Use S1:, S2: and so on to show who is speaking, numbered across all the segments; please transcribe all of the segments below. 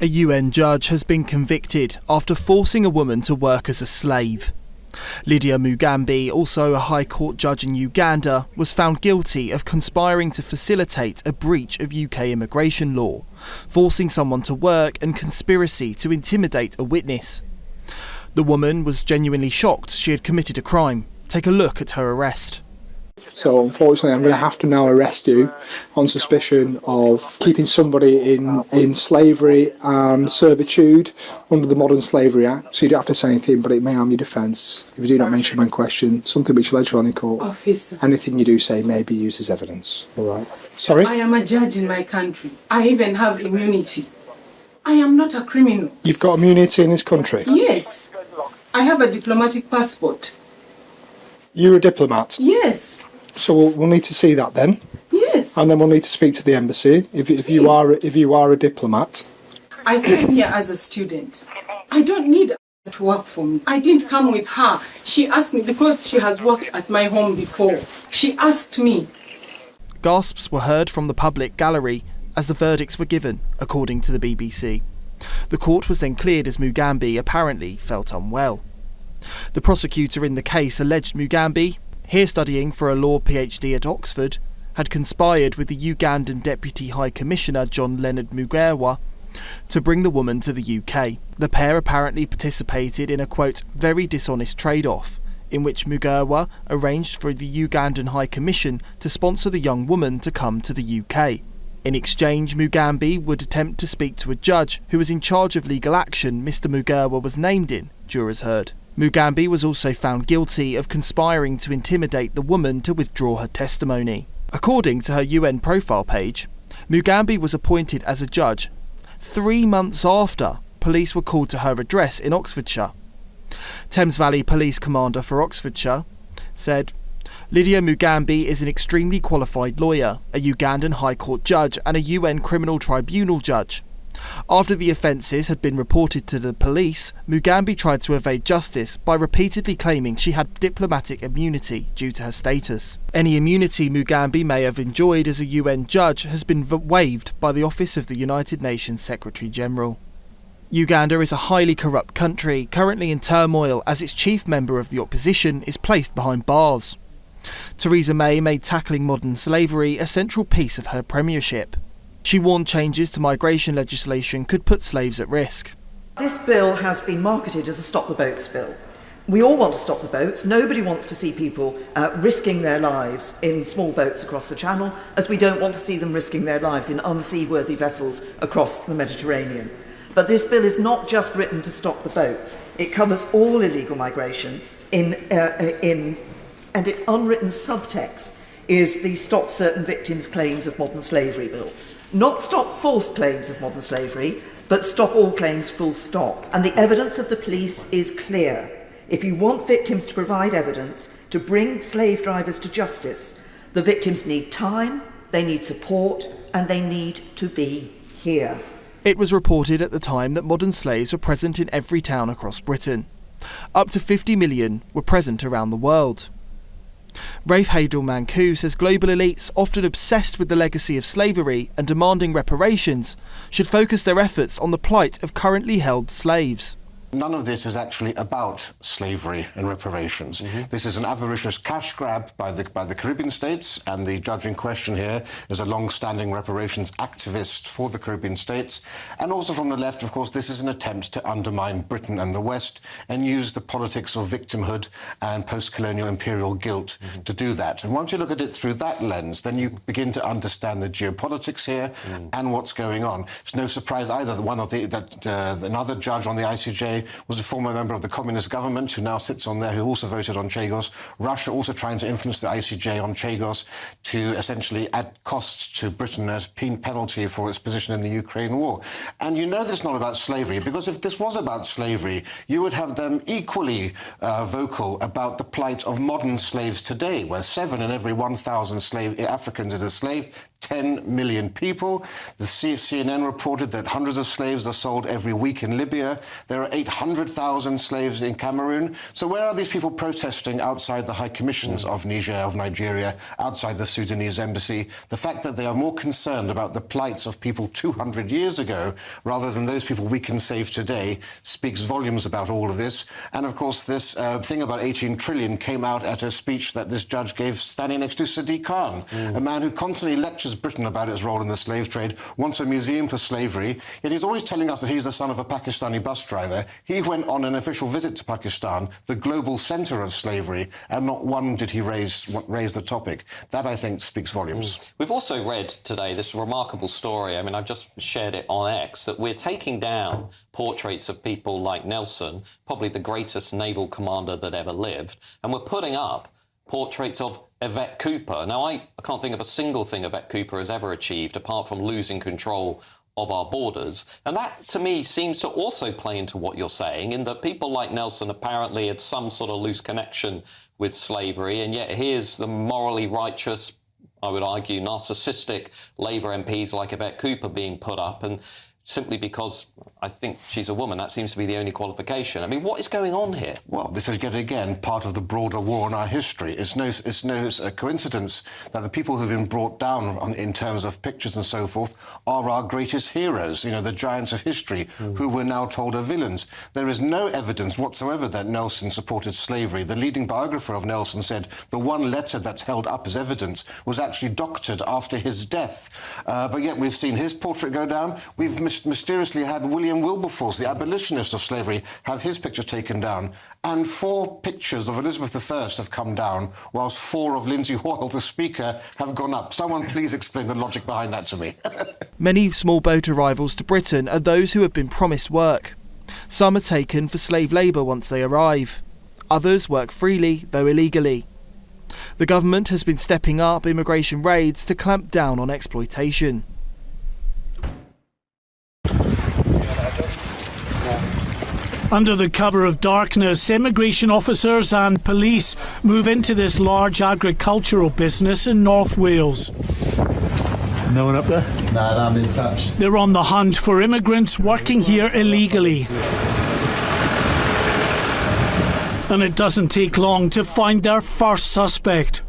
S1: A UN judge has been convicted after forcing a woman to work as a slave. Lydia Mugambe, also a High Court judge in Uganda, was found guilty of conspiring to facilitate a breach of UK immigration law, forcing someone to work and conspiracy to intimidate a witness. The woman was genuinely shocked she had committed a crime. Take a look at her arrest.
S2: So unfortunately I'm going to have to now arrest you on suspicion of keeping somebody in slavery and servitude under the Modern Slavery Act. So you don't have to say anything, but it may harm your defence if you do not mention when questioned, something which later on in court.
S3: Officer.
S2: Anything you do say may be used as evidence. All right. Sorry?
S3: I am a judge in my country. I even have immunity. I am not a criminal.
S2: You've got immunity in this country?
S3: Yes. I have a diplomatic passport.
S2: You're a diplomat?
S3: Yes.
S2: So we'll need to see that then.
S3: Yes.
S2: And then we'll need to speak to the embassy if you are a diplomat.
S3: I came here as a student. I don't need her to work for me. I didn't come with her. She asked me because she has worked at my home before. She asked me.
S1: Gasps were heard from the public gallery as the verdicts were given, according to the BBC. The court was then cleared as Mugambe apparently felt unwell. The prosecutor in the case alleged Mugambe, here studying for a law PhD at Oxford, had conspired with the Ugandan Deputy High Commissioner John Leonard Mugawa to bring the woman to the UK. The pair apparently participated in a, quote, very dishonest trade-off, in which Mugawa arranged for the Ugandan High Commission to sponsor the young woman to come to the UK. In exchange, Mugambe would attempt to speak to a judge who was in charge of legal action Mr Mugawa was named in, jurors heard. Mugambe was also found guilty of conspiring to intimidate the woman to withdraw her testimony. According to her UN profile page, Mugambe was appointed as a judge 3 months after police were called to her address in Oxfordshire. Thames Valley Police Commander for Oxfordshire said, Lydia Mugambe is an extremely qualified lawyer, a Ugandan High Court judge and a UN Criminal Tribunal judge. After the offences had been reported to the police, Mugambe tried to evade justice by repeatedly claiming she had diplomatic immunity due to her status. Any immunity Mugambe may have enjoyed as a UN judge has been waived by the Office of the United Nations Secretary-General. Uganda is a highly corrupt country, currently in turmoil as its chief member of the opposition is placed behind bars. Theresa May made tackling modern slavery a central piece of her premiership. She warned changes to migration legislation could put slaves at risk.
S4: This bill has been marketed as a stop the boats bill. We all want to stop the boats. Nobody wants to see people risking their lives in small boats across the Channel, as we don't want to see them risking their lives in unseaworthy vessels across the Mediterranean. But this bill is not just written to stop the boats. It covers all illegal migration and its unwritten subtext is the Stop Certain Victims Claims of Modern Slavery bill. Not stop false claims of modern slavery, but stop all claims full stop. And the evidence of the police is clear. If you want victims to provide evidence to bring slave drivers to justice, the victims need time, they need support, and they need to be here.
S1: It was reported at the time that modern slaves were present in every town across Britain. Up to 50 million were present around the world. Rafe Hadel-Manku says global elites, often obsessed with the legacy of slavery and demanding reparations, should focus their efforts on the plight of currently held slaves.
S5: None of this is actually about slavery and reparations. This is an avaricious cash grab by the Caribbean states, and the judge in question here is a long-standing reparations activist for the Caribbean states. And also from the left, of course, this is an attempt to undermine Britain and the West and use the politics of victimhood and post-colonial imperial guilt to do that. And once you look at it through that lens, then you begin to understand the geopolitics here and what's going on. It's no surprise either that another judge on the ICJ was a former member of the communist government who now sits on there, who also voted on Chagos. Russia also trying to influence the ICJ on Chagos to essentially add costs to Britain as penalty for its position in the Ukraine war. And you know that's not about slavery, because if this was about slavery, you would have them equally vocal about the plight of modern slaves today, where 7 in every 1,000 Africans is a slave. 10 million people. The CNN reported that hundreds of slaves are sold every week in Libya. There are 800,000 slaves in Cameroon. So where are these people protesting outside the high commissions of Niger, of Nigeria, outside the Sudanese embassy? The fact that they are more concerned about the plights of people 200 years ago rather than those people we can save today speaks volumes about all of this. And of course, this thing about 18 trillion came out at a speech that this judge gave standing next to Sadiq Khan, a man who constantly lectures Britain about its role in the slave trade, wants a museum for slavery, yet he's always telling us that he's the son of a Pakistani bus driver. He went on an official visit to Pakistan, the global centre of slavery, and not one did he raise the topic. That, I think, speaks volumes.
S6: We've also read today this remarkable story, I mean, I've just shared it on X, that we're taking down portraits of people like Nelson, probably the greatest naval commander that ever lived, and we're putting up portraits of Yvette Cooper. Now, I can't think of a single thing Yvette Cooper has ever achieved apart from losing control of our borders. And that, to me, seems to also play into what you're saying, in that people like Nelson apparently had some sort of loose connection with slavery, and yet here's the morally righteous, I would argue, narcissistic Labour MPs like Yvette Cooper being put up, and simply because I think she's a woman, that seems to be the only qualification. I mean, what is going on here?
S5: Well, this is yet again part of the broader war in our history. It's no coincidence that the people who've been brought down in terms of pictures and so forth are our greatest heroes, you know, the giants of history, who we're now told are villains. There is no evidence whatsoever that Nelson supported slavery. The leading biographer of Nelson said the one letter that's held up as evidence was actually doctored after his death. But yet we've seen his portrait go down. We've mysteriously had William Wilberforce, the abolitionist of slavery, have his picture taken down. And 4 pictures of Elizabeth I have come down, whilst 4 of Lindsay Hoyle, the Speaker, have gone up. Someone please explain the logic behind that to me.
S1: Many small boat arrivals to Britain are those who have been promised work. Some are taken for slave labour once they arrive. Others work freely, though illegally. The government has been stepping up immigration raids to clamp down on exploitation.
S7: Under the cover of darkness, immigration officers and police move into this large agricultural business in North Wales.
S8: No one up there?
S9: No, I'm in touch.
S7: They're on the hunt for immigrants working here illegally. And it doesn't take long to find their first suspect.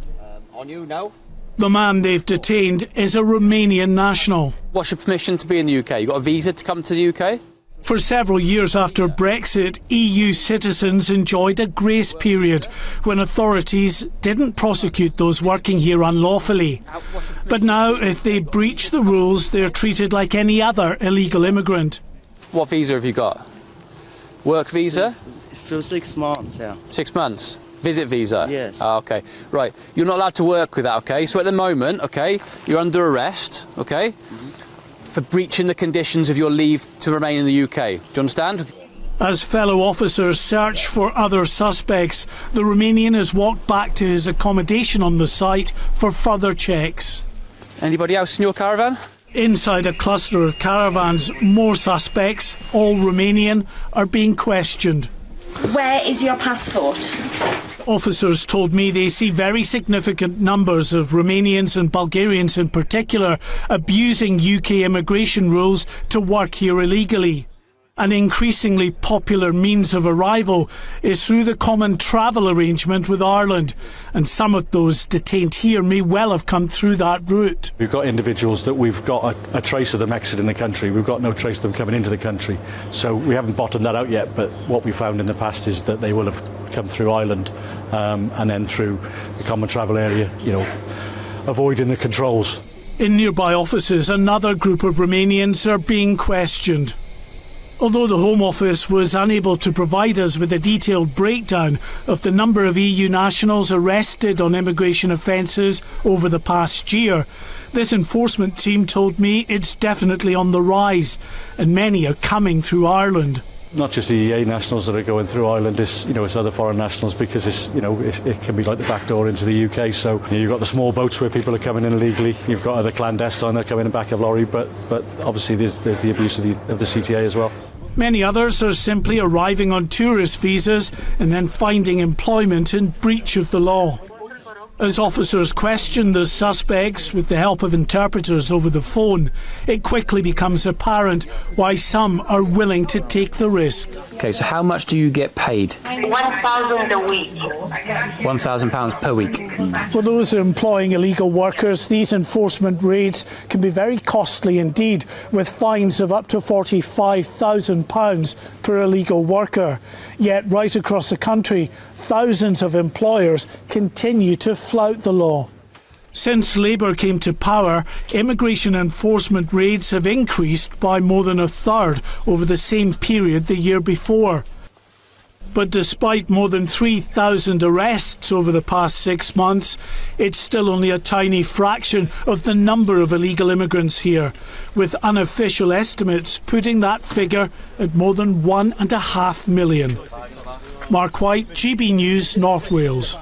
S10: On you now.
S7: The man they've detained is a Romanian national.
S10: What's your permission to be in the UK? You got a visa to come to the UK?
S7: For several years after Brexit, EU citizens enjoyed a grace period when authorities didn't prosecute those working here unlawfully. But now, if they breach the rules, they're treated like any other illegal immigrant.
S10: What visa have you got? Work visa?
S11: For 6 months, yeah.
S10: 6 months? Visit visa?
S11: Yes.
S10: Okay, right. You're not allowed to work with that, okay? So at the moment, okay, you're under arrest, okay? For breaching the conditions of your leave to remain in the UK. Do you understand?
S7: As fellow officers search for other suspects, the Romanian has walked back to his accommodation on the site for further checks.
S10: Anybody else in your caravan?
S7: Inside a cluster of caravans, more suspects, all Romanian, are being questioned.
S12: Where is your passport?
S7: Officers told me they see very significant numbers of Romanians and Bulgarians in particular abusing UK immigration rules to work here illegally. An increasingly popular means of arrival is through the common travel arrangement with Ireland, and some of those detained here may well have come through that route.
S8: We've got individuals that we've got a trace of them exiting the country. We've got no trace of them coming into the country. So we haven't bottomed that out yet, but what we found in the past is that they will have come through Ireland and then through the common travel area, you know, avoiding the controls.
S7: In nearby offices, another group of Romanians are being questioned. Although the Home Office was unable to provide us with a detailed breakdown of the number of EU nationals arrested on immigration offences over the past year, this enforcement team told me it's definitely on the rise, and many are coming through Ireland.
S8: Not just the EEA nationals that are going through Ireland, it's other foreign nationals, because it can be like the back door into the UK. So you've got the small boats where people are coming in illegally. You've got other clandestine that are coming in the back of lorry, but obviously there's the abuse of the CTA as well.
S7: Many others are simply arriving on tourist visas and then finding employment in breach of the law. As officers questioned the suspects with the help of interpreters over the phone, it quickly becomes apparent why some are willing to take the risk.
S10: Okay, so how much do you get paid?
S9: 1,000 a week.
S10: £1,000 per week.
S7: For those employing illegal workers, these enforcement raids can be very costly indeed, with fines of up to £45,000 per illegal worker. Yet right across the country, thousands of employers continue to flout the law. Since Labour came to power, immigration enforcement raids have increased by more than a third over the same period the year before. But despite more than 3,000 arrests over the past 6 months, it's still only a tiny fraction of the number of illegal immigrants here, with unofficial estimates putting that figure at more than 1.5 million. Mark White, GB News, North Wales.